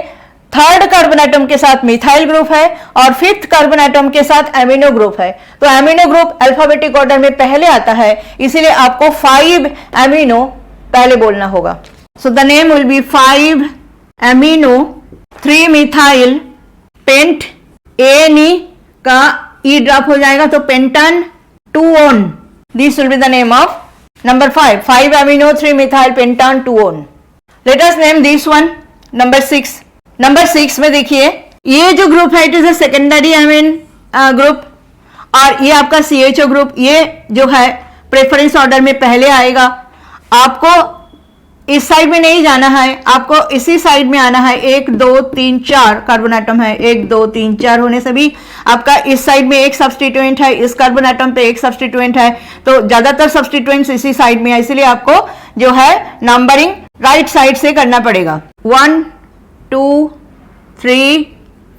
थर्ड कार्बन एटम के साथ मिथाइल ग्रुप है और फिफ्थ कार्बन एटम के साथ एमिनो ग्रुप है। तो एमिनो ग्रुप अल्फाबेटिक ऑर्डर में पहले आता है, इसीलिए आपको 5 एमिनो पहले बोलना होगा। सो the name will B 5 amino 3 methyl paint, any का ई ड्रॉप हो जाएगा तो पेंटन 2 on। This will be the name of number 5, 5 amino 3 methyl pentan 2 on। Let us name this one number 6। Number 6 में देखिए ये जो ग्रुप है it is a secondary amine group और ये आपका CHO ग्रुप, ये जो है प्रेफरेंस ऑर्डर में पहले आएगा। आपको इस साइड में नहीं जाना है, आपको इसी साइड में आना है। 1 2 3 4 कार्बन एटम है, 1 2 3 4 होने से भी आपका इस साइड में एक सब्स्टिट्यूएंट है, इस कार्बन एटम पे एक सब्स्टिट्यूएंट है। तो ज्यादातर सब्स्टिट्यूएंट्स इसी साइड में है, इसलिए आपको जो है नंबरिंग राइट साइड से करना पड़ेगा। 1 2 3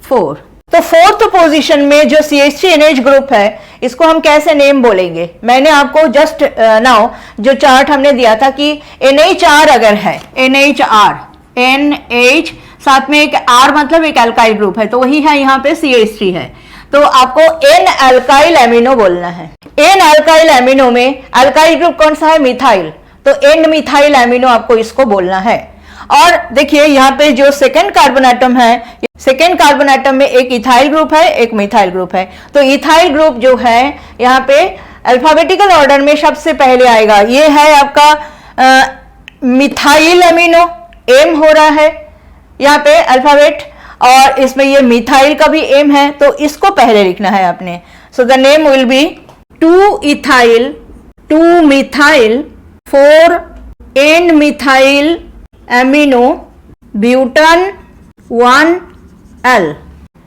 4। तो फोर्थ पोजीशन में जो CH3NH ग्रुप है इसको हम कैसे नेम बोलेंगे? मैंने आपको जस्ट नाउ जो चार्ट हमने दिया था कि NHR अगर है, NH साथ में एक R मतलब एक अल्काइल ग्रुप है, तो वही है यहाँ पे CH3 है। तो आपको N अल्काइल एमिनो बोलना है। N अल्काइल एमिनो में अल्काइल ग्रुप कौन सा है? मिथाइल। तो N मिथाइल एमिनो आपको इसको बोलना है। और देखिए यहाँ पे जो सेकेंड कार्बन एटम है, सेकेंड कार्बन एटम में एक इथाइल ग्रुप है, एक मिथाइल ग्रुप है। तो इथाइल ग्रुप जो है यहाँ पे अल्फाबेटिकल ऑर्डर में सबसे पहले आएगा। ये है आपका मिथाइल एमिनो, एम हो रहा है यहाँ पे अल्फाबेट, और इसमें ये मिथाइल का भी एम है, तो इसको पहले लिखना है आपने। So the name will be 2 ethyl 2 methyl 4 N methyl amino butan 1 L।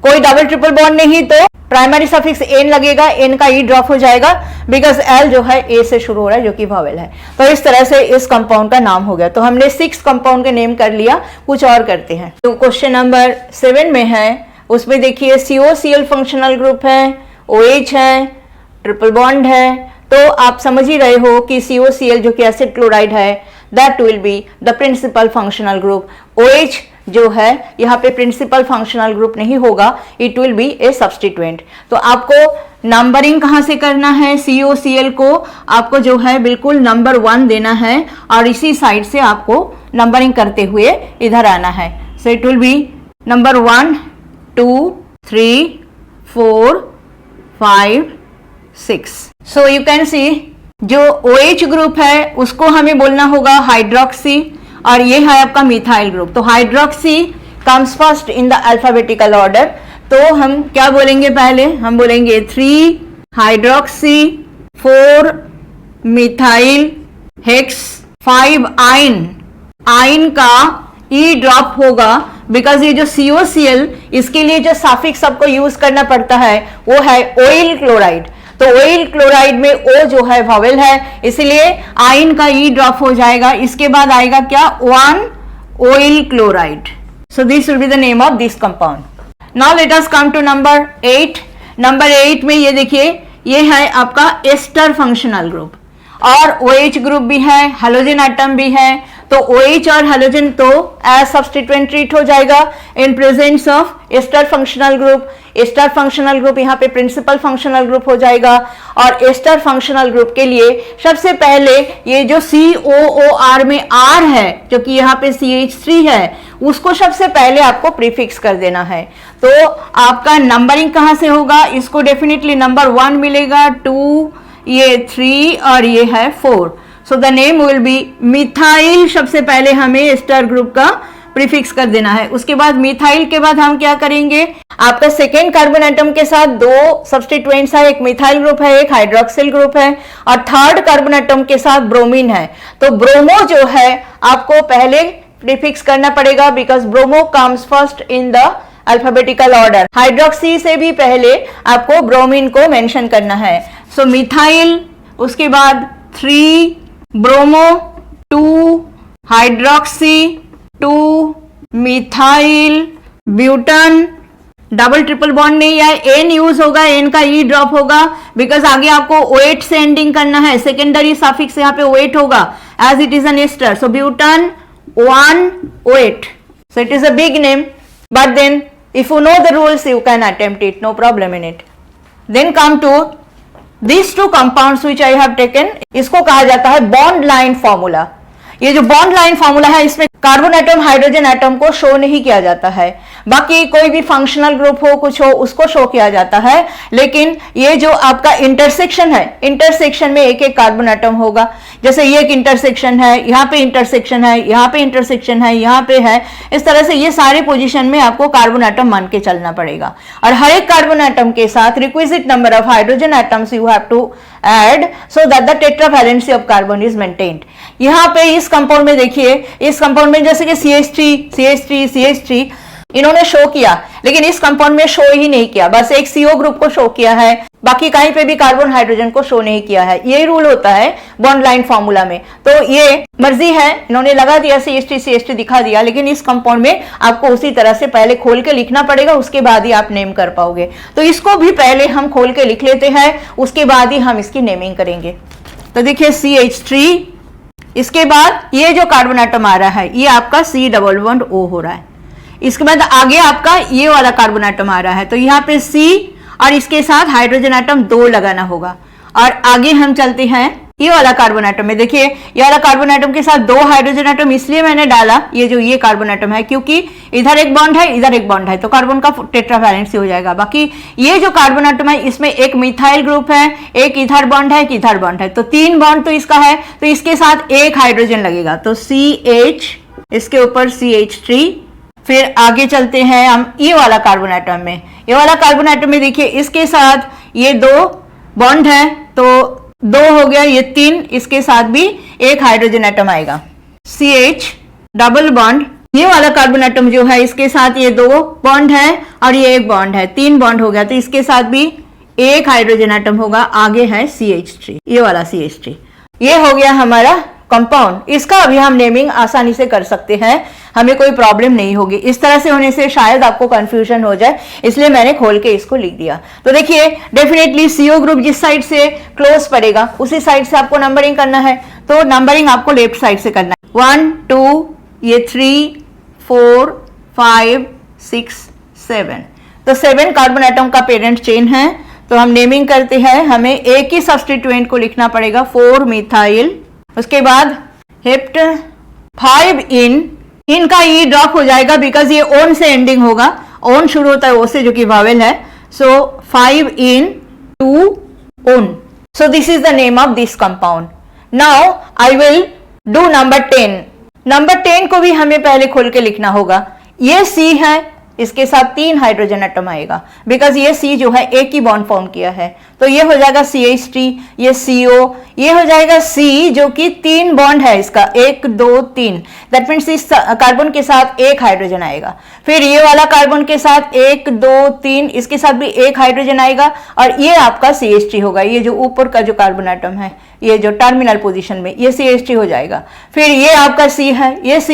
कोई डबल ट्रिपल बॉन्ड नहीं तो प्राइमरी सफिक्स एन लगेगा, एन का ई ड्रॉप हो जाएगा बिकॉज एल जो है ए से शुरू हो रहा है जो कि वॉवेल है। तो इस तरह से इस कंपाउंड का नाम हो गया। तो हमने 6 कंपाउंड के नेम कर लिया, कुछ और करते हैं। तो क्वेश्चन नंबर 7 में है, उसमें देखिए COCl फंक्शनल ग्रुप है, OH है, ट्रिपल बॉन्ड है। तो आप समझ ही रहे हो कि COCl जो कि एसिड क्लोराइड है that will be the principal functional group. OH जो है यहाँ पे प्रिंसिपल फंक्शनल ग्रुप नहीं होगा, it will B A substituent. तो आपको नंबरिंग कहाँ से करना है? COCl को आपको जो है बिल्कुल नंबर 1 देना है और इसी साइड से आपको नंबरिंग करते हुए इधर आना है। So it will B number 1 2 3 4 5 6। So you can see जो OH ग्रुप है उसको हमें बोलना होगा हाइड्रोक्सी, और ये है आपका मिथाइल ग्रुप। तो hydroxy comes first in the alphabetical order. तो हम क्या बोलेंगे? पहले हम बोलेंगे 3 हाइड्रोक्सी 4 मिथाइल हेक्स 5 आइन। आइन का ई ड्रॉप होगा बिकॉज ये जो COCl इसके लिए जो सफिक्स आपको यूज करना पड़ता है वो है ऑयल क्लोराइड। तो ऑयल क्लोराइड में O जो है वॉवेल है, इसलिए आइन का ई ड्रॉप हो जाएगा। इसके बाद आएगा क्या? 1 oyl chloride. So this will be the name of this compound. Now let us come to number 8। Number 8 में ये देखिए, ये है आपका एस्टर फंक्शनल ग्रुप, और OH ग्रुप भी है, हेलोजन एटम भी है। तो OH और हेलोजन तो एज सब्स्टिट्यूएंट ट्रीट हो जाएगा in presence of ester functional group. Ester functional group यहाँ पे प्रिंसिपल फंक्शनल ग्रुप हो जाएगा, और एस्टर फंक्शनल ग्रुप के लिए सबसे पहले ये जो COOR में R है, जो कि यहाँ पे CH3 है, उसको सबसे पहले आपको प्रीफिक्स कर देना है। तो आपका नंबरिंग कहाँ से होगा, इसको डेफिनेटली नंबर 1 मिलेगा, 2, ये 3 और ये है 4। सो the name will B methyl. सबसे पहले हमें एस्टर ग्रुप का प्रीफिक्स कर देना है। उसके बाद मिथाइल के बाद हम क्या करेंगे, आपका सेकेंड कार्बन एटम के साथ 2 सब्स्टिट्यूएंट्स है, एक मिथाइल ग्रुप है, एक हाइड्रोक्सिल ग्रुप है, और थर्ड कार्बन एटम के साथ ब्रोमीन है। तो ब्रोमो जो है आपको पहले प्रीफिक्स करना पड़ेगा, because bromo comes first in the alphabetical order. Hydroxy से भी पहले आपको ब्रोमीन को मेंशन करना है। सो मिथाइल, उसके बाद 3 bromo, 2 hydroxy, 2 methyl, butane, double triple bond नहीं है, एन यूज होगा, एन का ई ड्रॉप होगा, बिकॉज आगे आपको OH से एंडिंग करना है, सेकेंडरी सफिक्स यहाँ पे OH होगा as it is an ester. So butan 1 OH, so it is a big name, but then if you know the rules you can attempt it, no problem in it. Then come to these two compounds which I have taken, इसको कहा जाता है बॉन्ड लाइन फॉर्मूला। ये जो बॉन्ड लाइन फॉर्मूला है, इसमें कार्बन एटम हाइड्रोजन एटम को शो नहीं किया जाता है, बाकी कोई भी फंक्शनल ग्रुप हो, कुछ हो, उसको शो किया जाता है। लेकिन ये जो आपका इंटरसेक्शन है, इंटरसेक्शन में एक एक कार्बन एटम होगा। जैसे ये एक इंटरसेक्शन है, यहाँ पे इंटरसेक्शन है, यहाँ पे इंटरसेक्शन है, यहाँ पे है, इस तरह से ये सारे पोजीशन में आपको कार्बन एटम मान के चलना पड़ेगा। और हर एक कार्बन एटम के साथ requisite number of hydrogen atoms you have to add so that the tetravalency of carbon is maintained. यहाँ पे इस कंपाउंड में देखिए, इस कंपाउंड में जैसे कि CH3 इन्होंने शो किया, लेकिन इस कंपाउंड में शो ही नहीं किया, बस एक CO ग्रुप को शो किया है, बाकी कहीं पे भी कार्बन हाइड्रोजन को शो नहीं किया है। ये रूल होता है बॉन्ड लाइन फॉर्मूला में। तो ये मर्जी है, इन्होंने लगा दिया CH3 दिखा दिया, लेकिन इस कंपाउंड में आपको उसी तरह से पहले खोल के लिखना पड़ेगा, उसके बाद ही आप नेम कर पाओगे। तो इसको भी पहले हम खोल के लिख लेते हैं, उसके बाद ही हम इसकी नेमिंग करेंगे। तो देखिए CH3, इसके बाद ये जो कार्बन एटम आ रहा है, ये आपका C++O हो रहा है। इसके बाद आगे आपका ये वाला कार्बन एटम आ रहा है, तो यहाँ पे C और इसके साथ हाइड्रोजन एटम 2 लगाना होगा। और आगे हम चलते हैं ये वाला कार्बन एटम में। देखिए ये वाला कार्बन एटम के साथ 2 हाइड्रोजन एटम इसलिए मैंने डाला, ये जो ये कार्बन एटम है, क्योंकि इधर एक बॉन्ड है, इधर एक बॉन्ड है, तो कार्बन का टेट्रावैलेंसी हो जाएगा। बाकी ये जो कार्बन एटम है, इसमें एक मिथाइल ग्रुप है, एक इधर बॉन्ड है, एक इधर बॉन्ड है, तो 3 बॉन्ड तो इसका है, तो इसके साथ एक हाइड्रोजन लगेगा, तो CH, इसके ऊपर CH3। फिर आगे चलते हैं हम ये वाला कार्बन एटम में। ये वाला कार्बन एटम में देखिए, इसके साथ ये 2 बॉन्ड है, तो 2 हो गया, ये 3, इसके साथ भी एक हाइड्रोजन एटम आएगा, CH डबल बॉन्ड। ये वाला कार्बन एटम जो है, इसके साथ ये 2 बॉन्ड है और ये एक बॉन्ड है, 3 बॉन्ड हो गया, तो इसके साथ भी एक हाइड्रोजन एटम होगा। आगे है CH3, ये वाला CH3। ये हो गया हमारा कंपाउंड। इसका अभी हम नेमिंग आसानी से कर सकते हैं, हमें कोई प्रॉब्लम नहीं होगी। इस तरह से होने से शायद आपको कंफ्यूजन हो जाए, इसलिए मैंने खोल के इसको लिख दिया। तो देखिए डेफिनेटली CO ग्रुप जिस साइड से क्लोज पड़ेगा उसी साइड से आपको नंबरिंग करना है, तो नंबरिंग आपको लेफ्ट साइड से करना है। 1 2 ये 3 4 5 6 7, तो 7 कार्बन एटम का पेरेंट चेन है। तो हम नेमिंग करते हैं, हमें एक ही सब्स्टिट्यूएंट को लिखना पड़ेगा, 4 मिथाइल। उसके बाद हेप्ट 5 इन का ई ड्रॉप हो जाएगा, बिकॉज ये ओन से एंडिंग होगा, ओन शुरू होता है ओ से, जो कि वावेल है। सो 5 इन 2 own. So this is the name of this compound. Now I will do number 10। Number 10 को भी हमें पहले खोल के लिखना होगा। ये C है, इसके साथ 3 हाइड्रोजन एटम आएगा, बिकॉज ये C जो है एक ही बॉन्ड फॉर्म किया है, तो ये हो जाएगा CH3, ये CO, ये हो जाएगा C जो कि 3 बॉन्ड है इसका, 1 2 3, दैट मीन्स इस कार्बन के साथ एक हाइड्रोजन आएगा। फिर ये वाला कार्बन के साथ 1 2 3, इसके साथ भी एक हाइड्रोजन आएगा, और ये आपका CH3 होगा। ये जो ऊपर का जो कार्बन एटम है, ये जो टर्मिनल पोजीशन में, ये CH3 हो जाएगा। फिर ये आपका C है, ये C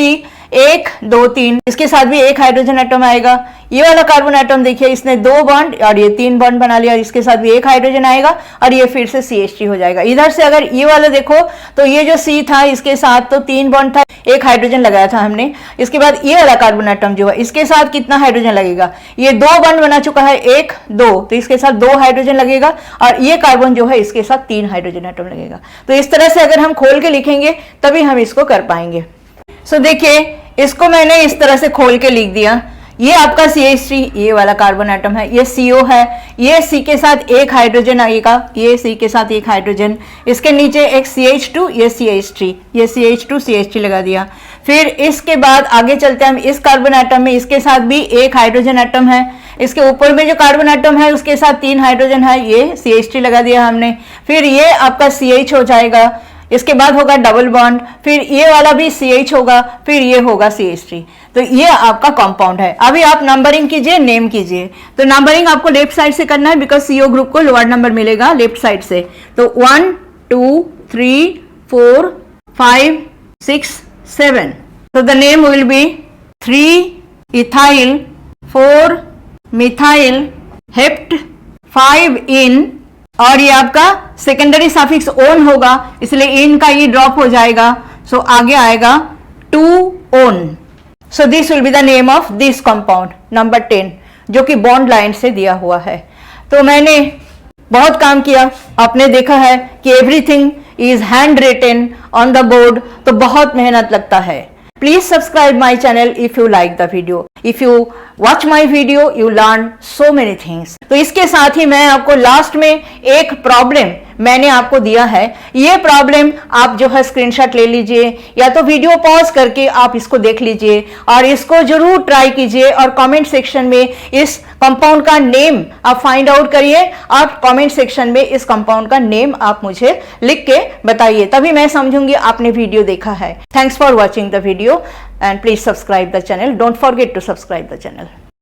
1 2 3, इसके साथ भी एक हाइड्रोजन एटम आएगा। ये वाला कार्बन एटम देखिए, इसने 2 बॉन्ड और ये 3 बॉन्ड बना लिया, इसके साथ भी एक हाइड्रोजन आएगा और ये फिर से CH3 हो जाएगा। इधर से अगर ये वाला देखो तो ये जो C था इसके साथ तो 3 बॉन्ड था, एक हाइड्रोजन लगाया था हमने। इसके बाद ये वाला कार्बन एटम जो है इसके साथ कितना हाइड्रोजन लगेगा, ये 2 बॉन्ड बना चुका है, 1 2, तो इसके साथ 2 हाइड्रोजन लगेगा और ये कार्बन जो है इसके साथ 3 हाइड्रोजन एटम लगेगा। तो इस तरह से अगर हम खोल के लिखेंगे तभी हम इसको कर पाएंगे। सो देखिए, इसको मैंने इस तरह से खोल के लिख दिया। ये आपका CH3 ये वाला कार्बन एटम है, ये CO है, ये C के साथ एक हाइड्रोजन आएगा, ये C के साथ एक हाइड्रोजन, इसके नीचे एक CH2, ये CH3, ये CH2 CH3 लगा दिया। फिर इसके बाद आगे चलते हैं हम इस कार्बन एटम में, इसके साथ भी एक हाइड्रोजन एटम है, इसके ऊपर में जो कार्बन एटम है उसके साथ 3 हाइड्रोजन है, ये CH3 लगा दिया हमने। फिर ये आपका CH हो जाएगा, इसके बाद होगा डबल बॉन्ड, फिर ये वाला भी CH होगा, फिर ये होगा CH3। तो ये आपका कंपाउंड है। अभी आप नंबरिंग कीजिए, नेम कीजिए। तो नंबरिंग आपको लेफ्ट साइड से करना है बिकॉज CO ग्रुप को लोअर नंबर मिलेगा लेफ्ट साइड से। तो 1 2 3 4 5 6 7। तो the name will B 3 ethyl 4 methyl hept 5 इन, और ये आपका सेकेंडरी सफिक्स ओन होगा इसलिए इन का ये ड्रॉप हो जाएगा। सो आगे आएगा 2 own. So this will be the name of this compound number 10, जो कि बॉन्ड लाइन से दिया हुआ है। तो मैंने बहुत काम किया, आपने देखा है कि everything is handwritten on the board, तो बहुत मेहनत लगता है। Please subscribe my channel if you like the video. If you watch my video, you learn so many things. तो इसके साथ ही मैं आपको लास्ट में एक प्रॉब्लम मैंने आपको दिया है। ये प्रॉब्लम आप जो है स्क्रीनशॉट ले लीजिए या तो वीडियो पॉज करके आप इसको देख लीजिए और इसको जरूर ट्राई कीजिए और कमेंट सेक्शन में इस कंपाउंड का नेम आप फाइंड आउट करिए। आप कमेंट सेक्शन में इस कंपाउंड का नेम आप मुझे लिख के बताइए, तभी मैं समझूंगी आपने वीडियो देखा है। Thanks for watching the video and please subscribe the channel. Don't forget to subscribe the channel.